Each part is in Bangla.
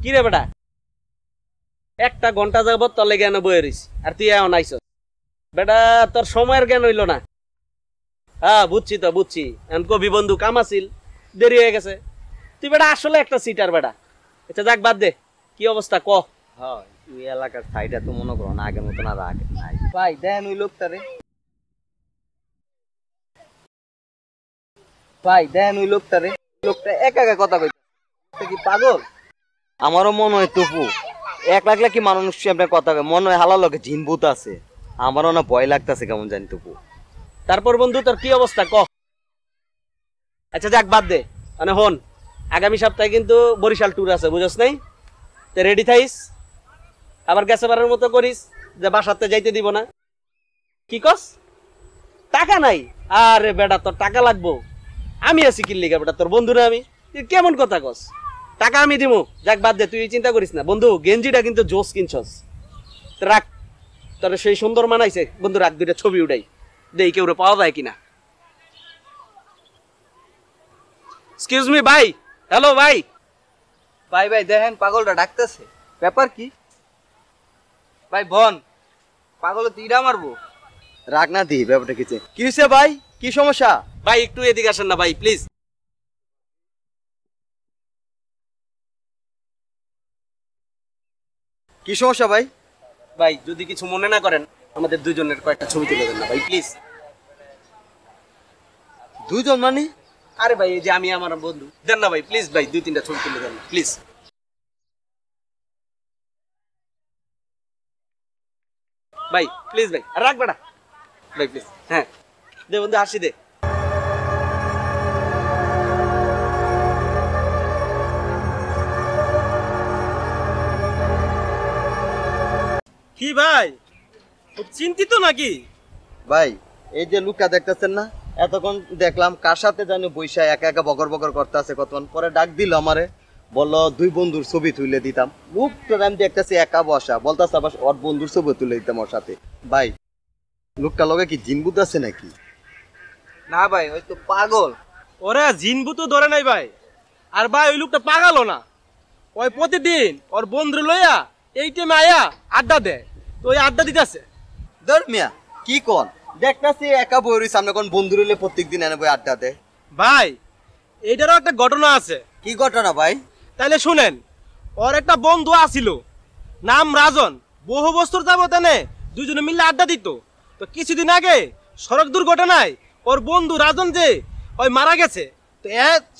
কি রে বেটা, একটা ঘন্টা যাবত তোর লেগে এনে বয়ে রইছি আর তুই এখন আইস বেটা, তোর সময়ের জ্ঞান হইল না। হ্যাঁ বুঝছি তো বুঝছি, এখন কবি বন্ধু কাম আসিল, দেরি হয়ে গেছে। তুই বেটা আসলে একটা সিটার বেটা। আচ্ছা যাক বাদ দে, কি অবস্থা ক। হ্যাঁ ওই এলাকার সাইডটা তো মনে করো না আগের মতন আর আগে নাই ভাই। দেন ওই লোকটারে ভাই, দেন ওই লোকটারে, লোকটা একা একা কথা কইতে কি পাগল? আমারও মনে হয় তপু এক লাগলে কি মানুষ আপনার কথা কয়, মনে হয় হালার লোকে জিনভূত আছে। আমারও না ভয় লাগতেছে কেমন জানি তপু। তারপর বন্ধু তোর কি অবস্থা ক। আচ্ছা যাক বাদ দে, মানে হন আগামী সপ্তাহে কিন্তু বরিশাল ট্যুর আছে, বুঝছ নাই? তো রেডি থাইস, আবার গেছে বারের মতো করিস যে বাসাতে যাইতে দিব না। কি কস? টাকা নাই? আরে বেটা তোর টাকা লাগবো, আমি আছি কি লিগা বেটা, তোর বন্ধু না আমি। তুই কেমন কথা কস? টাকা আমি দিব। যাক বাদ দে, তুই চিন্তা করিস না বন্ধু, গেঞ্জিটা কিন্তু জোস কিনছস, রাখ। তোর সেই সুন্দর মানাইছে বন্ধু, রাখ, দুইটা ছবি উঠাই দেই কেউ পাওয়া যায় কিনা। এক্সকিউজ মি ভাই, হ্যালো ভাই। ভাই ভাই দেখেন পাগলটা ডাকতেছে, ব্যাপার কি ভাই? বন পাগল তীরা মারবো, রাখ না দি। ব্যাপারটা কি হয়েছে ভাই? কি সমস্যা ভাই? একটু এদিকে আসেন না ভাই প্লিজ। কি সমস্যা ভাই? ভাই যদি কিছু মনে না করেন, আমাদের দুজনের কয়েকটা ছবি তুলে দেন না ভাই প্লিজ। দুইজন মানে? আরে ভাই এই যে আমি আমার বন্ধু, দেন না ভাই প্লিজ ভাই, দুই তিনটা ছবি তুলে দেন না প্লিজ। ভাই প্লিজ ভাই, রাখ বেটা ভাই প্লিজ। হ্যাঁ দে বন্ধু, হাসি দে। কি ভাই খুব চিন্তিত নাকি? ভাই এই যে লুকটা দেখতেছেন না, এতক্ষণ দেখলাম কার সাথে জানি বৈশা একা একা বগর বগর করতে আছে। কতক্ষণ পরে ডাক দিল আমারে, বললো দুই বন্ধুর ছবি তুলে দিতাম। লুকটা আমি দেখতেছি একা বসা, বলতেছে আবার ওর বন্ধুর ছবি তুলে দিতাম ওর সাথে। ভাই লোকটা লগে কি জিনবুত আছে নাকি? না ভাই হয়তো পাগল। ওরা জিনভূত ধরে নাই ভাই। আর ভাই ওই লোকটা পাগালো না, ওই প্রতিদিন ওর বন্ধু লইয়া এই টাইমে আয়া আড্ডা দেয়, তো ওই আড্ডা দিতেছে। ধর মিয়া কি কন, দেখতেছি একা বই রইছে, আমরা কোন বন্ধু রইলে প্রত্যেকদিন এনে বই আড্ডা দেয়। ভাই এইটারও একটা ঘটনা আছে। কি ঘটনা ভাই? তাইলে শুনেন, ওর একটা বন্ধু আছিল নাম রাজন, বহু বছর যাবত এনে দুজনে মিলে আড্ডা দিত। তো কিছুদিন আগে সড়ক দুর্ঘটনায় ওর বন্ধু রাজন যে ওই মারা গেছে। তো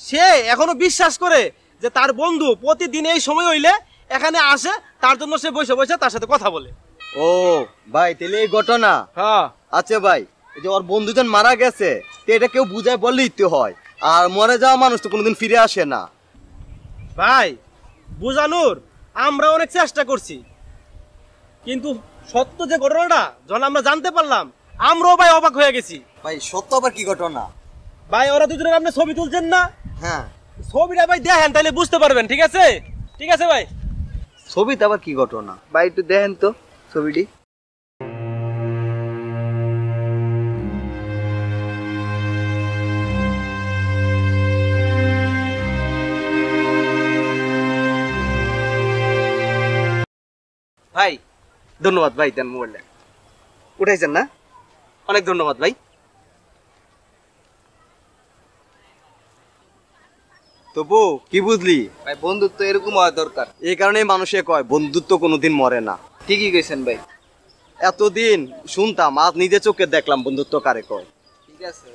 সে এখনো বিশ্বাস করে যে তার বন্ধু প্রতিদিন এই সময় হইলে এখানে আসে, তার জন্য সে বসে বসে তার সাথে কথা বলে। ও ভাই তাহলে এই ঘটনা। হ্যাঁ আচ্ছা ভাই, এই যে ওর বন্ধুজন মারা গেছে, তো এটা কেউ বুঝায় বললেই তো হয়, আর মরে যাওয়া মানুষ তো কোনোদিন ফিরে আসে না। ভাই বুঝানোর আমরা অনেক চেষ্টা করছি, কিন্তু সত্য যে ঘটনাটা যখন আমরা জানতে পারলাম, আমরাও ভাই অবাক হয়ে গেছি। ভাই সত্য আবার কি ঘটনা? ভাই ওরা দুজনের আপনি ছবি তুলছেন না? হ্যাঁ ছবিটা ভাই দেখেন, তাহলে বুঝতে পারবেন। ঠিক আছে ঠিক আছে ভাই। ছবিতে আবার কি ঘটনা ভাই? একটু দেখেন তো ছবিটি। ভাই ধন্যবাদ ভাই, দেন মোবাইলটা উঠাইছেন না, অনেক ধন্যবাদ ভাই। তবু কি বুঝলি ভাই, বন্ধুত্ব এরকম হওয়া দরকার। এই কারণে মানুষে কয় বন্ধুত্ব কোনোদিন মরে না। ঠিকই কইছেন ভাই। এতদিন শুনতাম, আজ নিজে চোখে দেখলাম বন্ধুত্ব কারে কয়। ঠিক আছে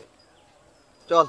চল।